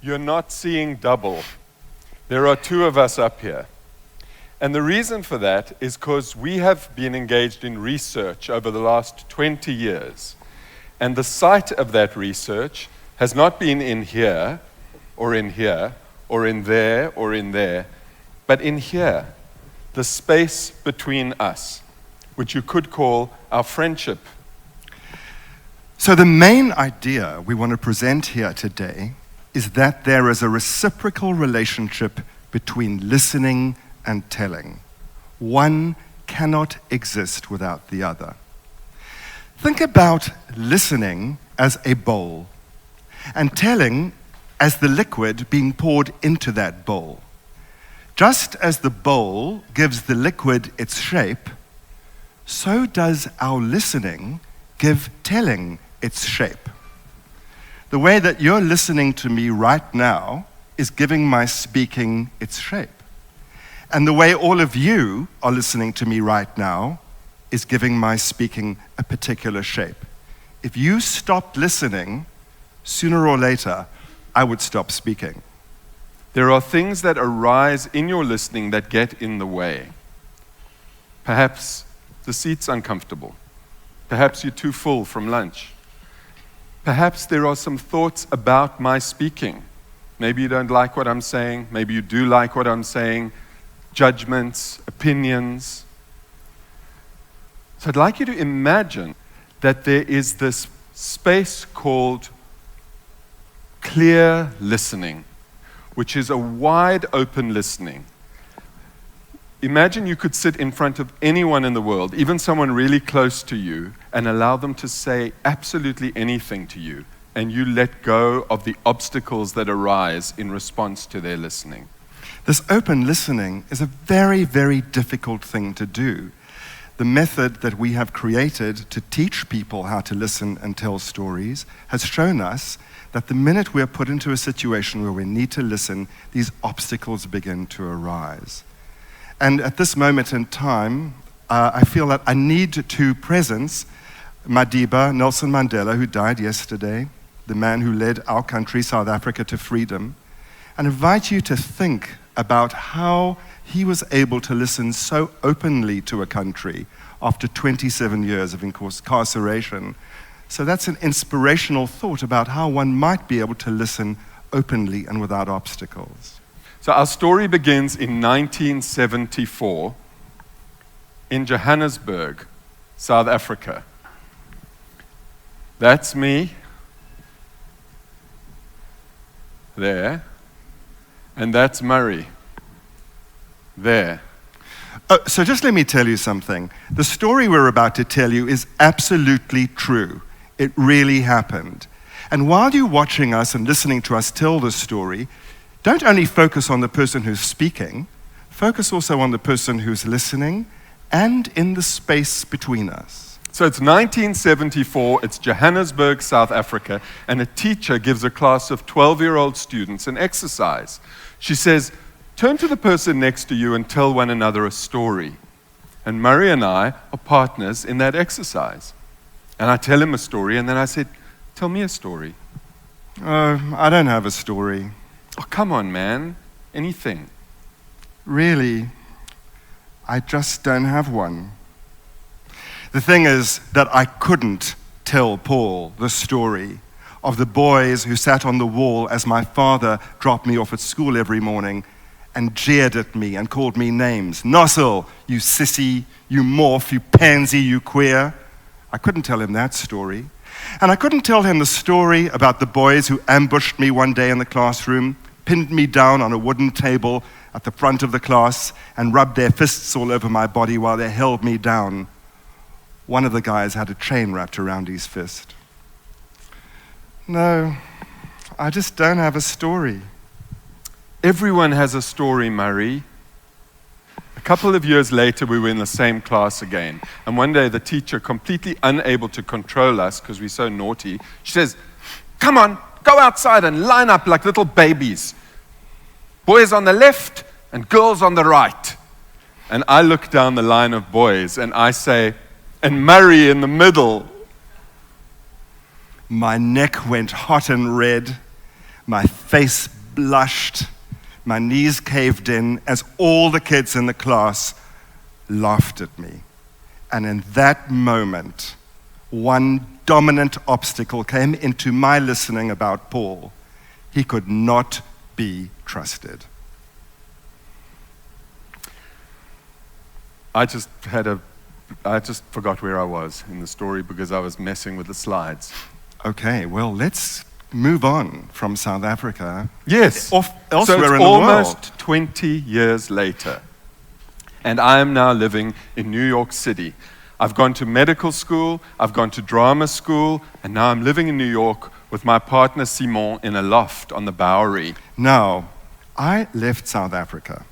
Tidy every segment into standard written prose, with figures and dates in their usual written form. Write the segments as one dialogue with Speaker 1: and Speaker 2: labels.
Speaker 1: you're not seeing double. There are two of us up here. And the reason for that is because we have been engaged in research over the last 20 years. And the site of that research has not been in here, or in here, or in there, or in there, but in here, the space between us, which you could call our friendship.
Speaker 2: So the main idea we want to present here today is that there is a reciprocal relationship between listening and telling. One cannot exist without the other. Think about listening as a bowl and telling as the liquid being poured into that bowl. Just as the bowl gives the liquid its shape, so does our listening give telling its shape. The way that you're listening to me right now is giving my speaking its shape. And the way all of you are listening to me right now is giving my speaking a particular shape. If you stopped listening, sooner or later, I would stop speaking.
Speaker 1: There are things that arise in your listening that get in the way. Perhaps the seat's uncomfortable. Perhaps you're too full from lunch. Perhaps there are some thoughts about my speaking. Maybe you don't like what I'm saying. Maybe you do like what I'm saying. Judgments, opinions. So I'd like you to imagine that there is this space called clear listening, which is a wide open listening. Imagine you could sit in front of anyone in the world, even someone really close to you, and allow them to say absolutely anything to you, and you let go of the obstacles that arise in response to their listening.
Speaker 2: This open listening is a very, very difficult thing to do. The method that we have created to teach people how to listen and tell stories has shown us that the minute we are put into a situation where we need to listen, these obstacles begin to arise. And at this moment in time, I feel that I need to presence Madiba Nelson Mandela, who died yesterday, the man who led our country, South Africa, to freedom, and invite you to think about how he was able to listen so openly to a country after 27 years of incarceration. So that's an inspirational thought about how one might be able to listen openly and without obstacles.
Speaker 1: So our story begins in 1974 in Johannesburg, South Africa. That's me there, and that's Murray there.
Speaker 2: So just let me tell you something. The story we're about to tell you is absolutely true. It really happened. And while you're watching us and listening to us tell the story, don't only focus on the person who's speaking, focus also on the person who's listening and in the space between us.
Speaker 1: So it's 1974, it's Johannesburg, South Africa, and a teacher gives a class of 12-year-old students an exercise. She says, turn to the person next to you and tell one another a story. And Murray and I are partners in that exercise. And I tell him a story, and then I said, tell me a story.
Speaker 2: I don't have a story.
Speaker 1: Oh, come on, man. Anything.
Speaker 2: Really, I just don't have one. The thing is that I couldn't tell Paul the story of the boys who sat on the wall as my father dropped me off at school every morning and jeered at me and called me names. Nossel, you sissy, you morph, you pansy, you queer. I couldn't tell him that story. And I couldn't tell him the story about the boys who ambushed me one day in the classroom, pinned me down on a wooden table at the front of the class, and rubbed their fists all over my body while they held me down. One of the guys had a chain wrapped around his fist. No, I just don't have a story.
Speaker 1: Everyone has a story, Murray. A couple of years later, we were in the same class again. And one day, the teacher, completely unable to control us because we're so naughty, she says, come on, go outside and line up like little babies. Boys on the left and girls on the right. And I look down the line of boys and I say, and Murray in the middle.
Speaker 2: My neck went hot and red. My face blushed, my knees caved in as all the kids in the class laughed at me. And in that moment, one dominant obstacle came into my listening about Paul. He could not be trusted.
Speaker 1: I just forgot where I was in the story because I was messing with the slides.
Speaker 2: Okay, well, let's move on from South Africa.
Speaker 1: Yes.
Speaker 2: Elsewhere
Speaker 1: so it's
Speaker 2: in the world.
Speaker 1: almost 20 years later, and I am now living in New York City. I've gone to medical school, I've gone to drama school, and now I'm living in New York with my partner Simon in a loft on the Bowery.
Speaker 2: Now, I left South Africa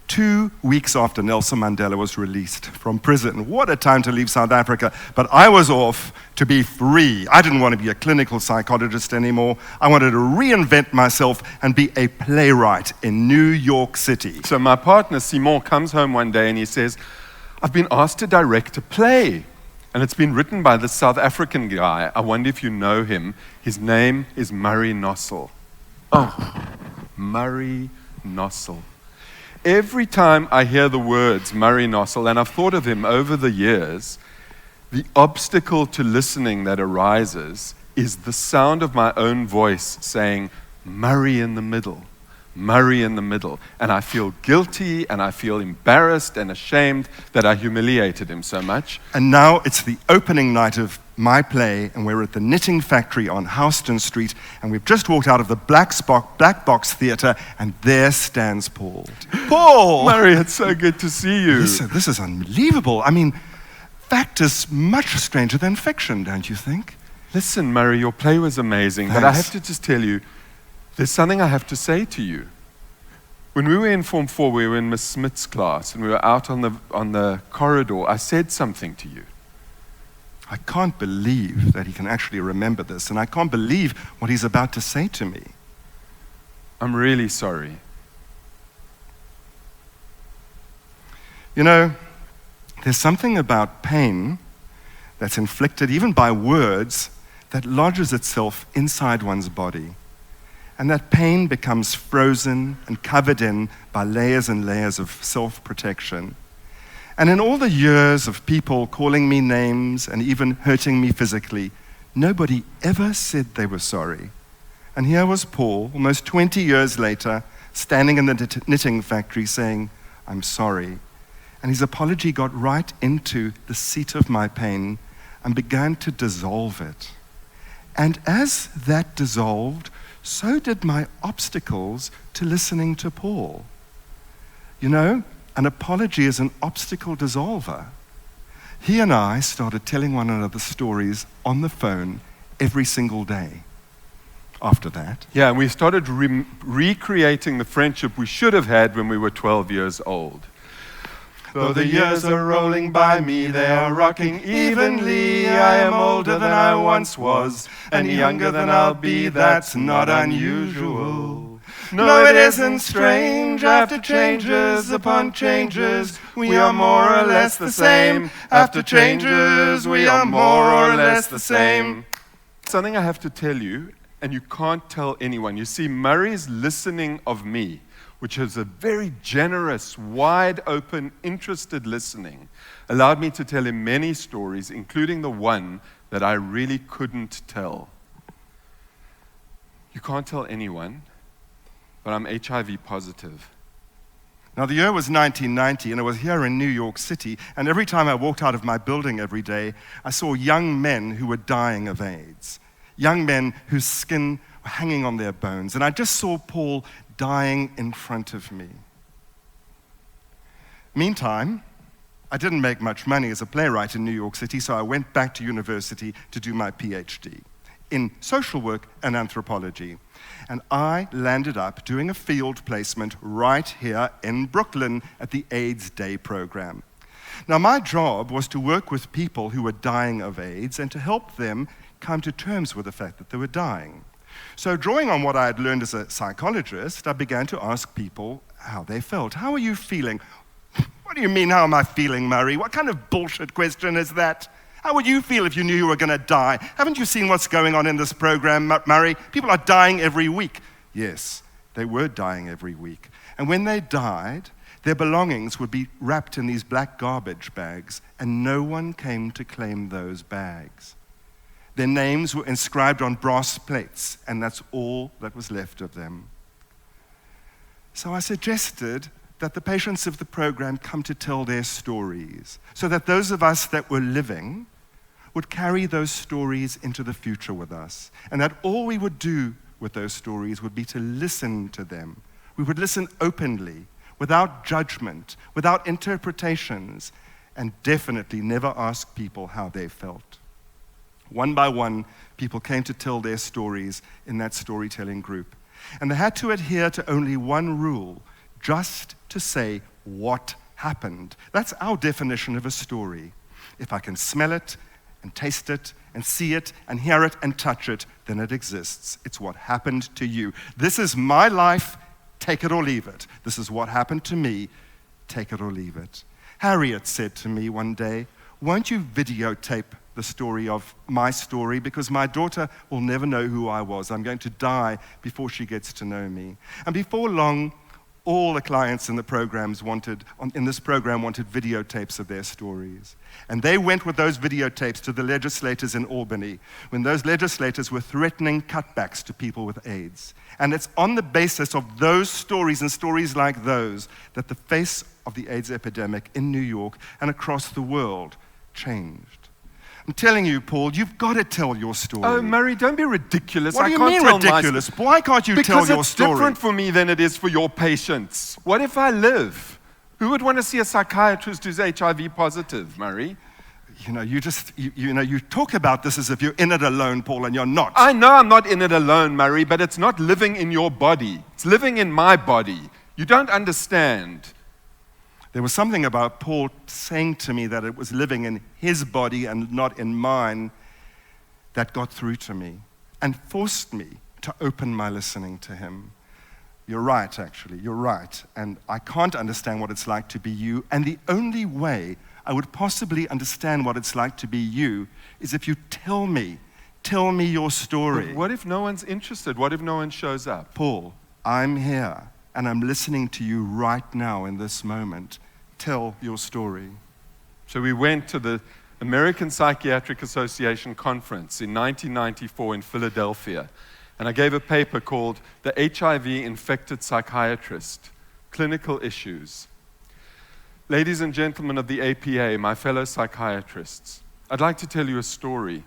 Speaker 2: 2 weeks after Nelson Mandela was released from prison. What a time to leave South Africa. But I was off to be free. I didn't want to be a clinical psychologist anymore. I wanted to reinvent myself and be a playwright in New York City.
Speaker 1: So my partner Simon comes home one day and he says, I've been asked to direct a play. And it's been written by this South African guy. I wonder if you know him. His name is Murray Nossel. Oh, Murray Nossel. Every time I hear the words Murray Nossel, and I've thought of him over the years, the obstacle to listening that arises is the sound of my own voice saying, Murray in the middle, Murray in the middle. And I feel guilty and I feel embarrassed and ashamed that I humiliated him so much.
Speaker 2: And now it's the opening night of my play, and we're at the Knitting Factory on Houston Street, and we've just walked out of the Black Box Theatre, and there stands Paul. Paul!
Speaker 1: Murray, it's so good to see you.
Speaker 2: This is unbelievable. I mean, fact is much stranger than fiction, don't you think?
Speaker 1: Listen, Murray, your play was amazing,
Speaker 2: Thanks.
Speaker 1: but I have to just tell you, there's something I have to say to you. When we were in Form 4, we were in Miss Smith's class, and we were out on the corridor. I said something to you.
Speaker 2: I can't believe that he can actually remember this, and I can't believe what he's about to say to me.
Speaker 1: I'm really sorry.
Speaker 2: You know, there's something about pain that's inflicted even by words that lodges itself inside one's body. And that pain becomes frozen and covered in by layers and layers of self-protection. And in all the years of people calling me names and even hurting me physically, nobody ever said they were sorry. And here was Paul, almost 20 years later, standing in the knitting factory saying, I'm sorry. And his apology got right into the seat of my pain and began to dissolve it. And as that dissolved, so did my obstacles to listening to Paul. You know, an apology is an obstacle dissolver. He and I started telling one another stories on the phone every single day after that.
Speaker 1: Yeah, and we started recreating the friendship we should have had when we were 12 years old. Though the years are rolling by me, they are rocking evenly. I am older than I once was, and younger than I'll be. That's not unusual. No, it isn't strange. After changes upon changes, we are more or less the same. After changes, we are more or less the same. Something I have to tell you, and you can't tell anyone. You see, Murray's listening of me, which is a very generous, wide-open, interested listening, allowed me to tell him many stories, including the one that I really couldn't tell. You can't tell anyone, but I'm HIV positive.
Speaker 2: Now, the year was 1990, and I was here in New York City, and every time I walked out of my building every day, I saw young men who were dying of AIDS, young men whose skin were hanging on their bones, and I just saw Paul dying in front of me. Meantime, I didn't make much money as a playwright in New York City, so I went back to university to do my PhD in social work and anthropology. And I landed up doing a field placement right here in Brooklyn at the AIDS Day program. Now, my job was to work with people who were dying of AIDS and to help them come to terms with the fact that they were dying. So, drawing on what I had learned as a psychologist, I began to ask people how they felt. How are you feeling? What do you mean, how am I feeling, Murray? What kind of bullshit question is that? How would you feel if you knew you were going to die? Haven't you seen what's going on in this program, Murray? People are dying every week. Yes, they were dying every week. And when they died, their belongings would be wrapped in these black garbage bags, and no one came to claim those bags. Their names were inscribed on brass plates, and that's all that was left of them. So I suggested that the patients of the program come to tell their stories, so that those of us that were living would carry those stories into the future with us, and that all we would do with those stories would be to listen to them. We would listen openly, without judgment, without interpretations, and definitely never ask people how they felt. One by one, people came to tell their stories in that storytelling group, and they had to adhere to only one rule: just to say what happened. That's our definition of a story. If I can smell it and taste it and see it and hear it and touch it, then it exists. It's what happened to you. This is my life, take it or leave it. This is what happened to me, take it or leave it. Harriet said to me one day, "Won't you videotape the story of my story, because my daughter will never know who I was. I'm going to die before she gets to know me." And before long, all the clients in the programs in this program wanted videotapes of their stories. And they went with those videotapes to the legislators in Albany, when those legislators were threatening cutbacks to people with AIDS. And it's on the basis of those stories and stories like those that the face of the AIDS epidemic in New York and across the world changed. I'm telling you, Paul, you've got to tell your story.
Speaker 1: Oh, Murray, don't be ridiculous.
Speaker 2: What do you mean ridiculous? Why can't you tell your story?
Speaker 1: Because it's different for me than it is for your patients. What if I live? Who would want to see a psychiatrist who's HIV positive, Murray?
Speaker 2: You talk about this as if you're in it alone, Paul, and you're not.
Speaker 1: I know I'm not in it alone, Murray, but it's not living in your body. It's living in my body. You don't understand.
Speaker 2: There was something about Paul saying to me that it was living in his body and not in mine that got through to me and forced me to open my listening to him. You're right, actually, you're right. And I can't understand what it's like to be you. And the only way I would possibly understand what it's like to be you is if you tell me your story.
Speaker 1: But what if no one's interested? What if no one shows up?
Speaker 2: Paul, I'm here. And I'm listening to you right now in this moment. Tell your story.
Speaker 1: So we went to the American Psychiatric Association conference in 1994 in Philadelphia. And I gave a paper called The HIV-Infected Psychiatrist, Clinical Issues. Ladies and gentlemen of the APA, my fellow psychiatrists, I'd like to tell you a story.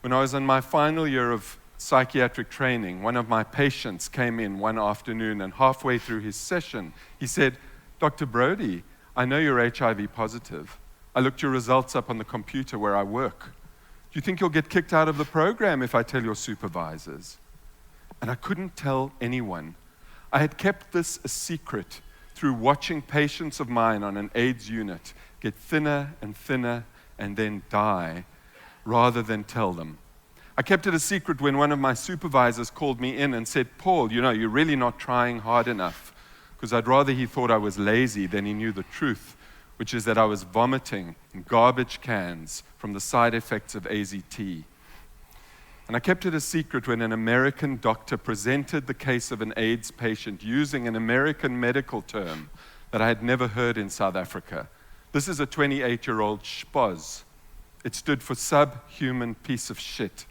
Speaker 1: When I was in my final year of psychiatric training, one of my patients came in one afternoon, and halfway through his session, he said, "Dr. Browde, I know you're HIV positive. I looked your results up on the computer where I work. Do you think you'll get kicked out of the program if I tell your supervisors?" And I couldn't tell anyone. I had kept this a secret through watching patients of mine on an AIDS unit get thinner and thinner and then die, rather than tell them. I kept it a secret when one of my supervisors called me in and said, "Paul, you're really not trying hard enough," because I'd rather he thought I was lazy than he knew the truth, which is that I was vomiting in garbage cans from the side effects of AZT. And I kept it a secret when an American doctor presented the case of an AIDS patient using an American medical term that I had never heard in South Africa. This is a 28-year-old schpoz. It stood for subhuman piece of shit.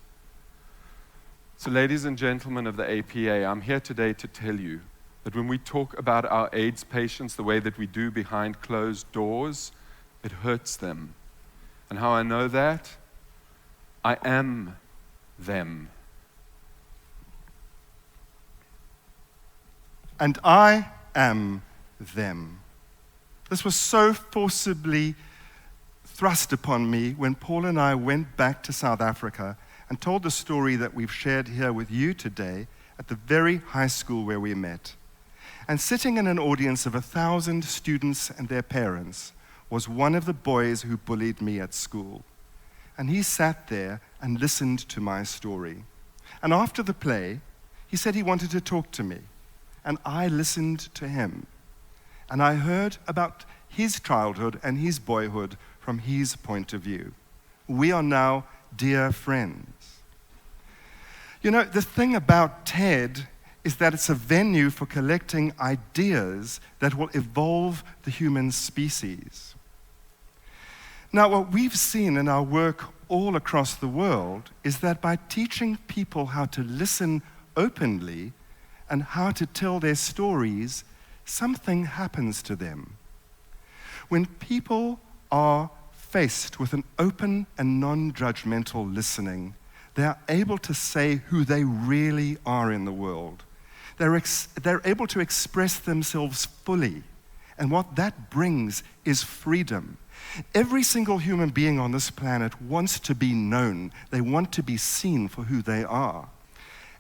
Speaker 1: So ladies and gentlemen of the APA, I'm here today to tell you that when we talk about our AIDS patients the way that we do behind closed doors, it hurts them. And how I know that? I am them.
Speaker 2: And I am them. This was so forcibly thrust upon me when Paul and I went back to South Africa and told the story that we've shared here with you today at the very high school where we met. And sitting in an audience of 1,000 students and their parents was one of the boys who bullied me at school. And he sat there and listened to my story. And after the play, he said he wanted to talk to me. And I listened to him. And I heard about his childhood and his boyhood from his point of view. We are now dear friends. You know, the thing about TED is that it's a venue for collecting ideas that will evolve the human species. Now, what we've seen in our work all across the world is that by teaching people how to listen openly and how to tell their stories, something happens to them. When people are faced with an open and non-judgmental listening, they are able to say who they really are in the world. They're able to express themselves fully, and what that brings is freedom. Every single human being on this planet wants to be known. They want to be seen for who they are.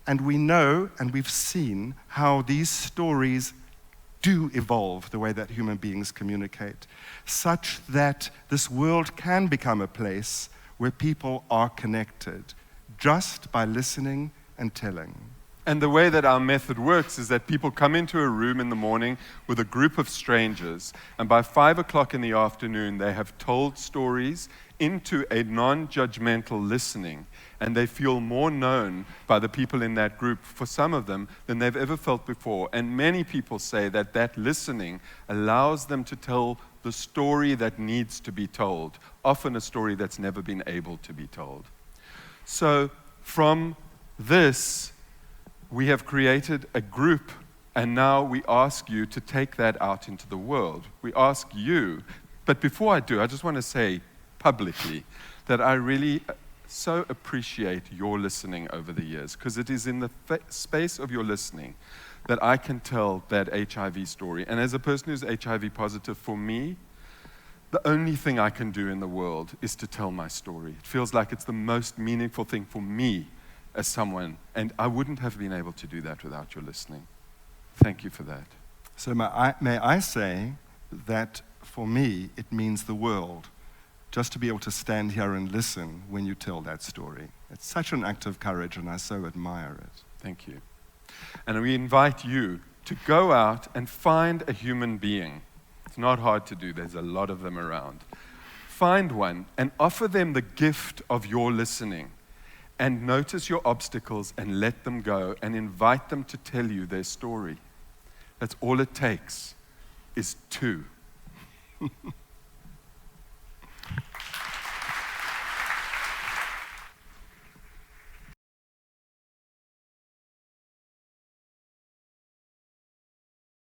Speaker 2: And we know, and we've seen, how these stories do evolve the way that human beings communicate, such that this world can become a place where people are connected just by listening and telling.
Speaker 1: And the way that our method works is that people come into a room in the morning with a group of strangers, and by 5 o'clock in the afternoon, they have told stories into a non-judgmental listening, and they feel more known by the people in that group, for some of them, than they've ever felt before. And many people say that that listening allows them to tell the story that needs to be told, often a story that's never been able to be told. So from this, we have created a group, and now we ask you to take that out into the world. We ask you, but before I do, I just want to say publicly that I really so appreciate your listening over the years, because it is in the space of your listening that I can tell that HIV story. And as a person who's HIV positive, for me, the only thing I can do in the world is to tell my story. It feels like it's the most meaningful thing for me as someone, and I wouldn't have been able to do that without your listening. Thank you for that.
Speaker 2: So may I say that for me, it means the world just to be able to stand here and listen when you tell that story. It's such an act of courage, and I so admire it.
Speaker 1: Thank you. And we invite you to go out and find a human being. It's not hard to do. There's a lot of them around. Find one and offer them the gift of your listening. And notice your obstacles and let them go and invite them to tell you their story. That's all it takes, is 2.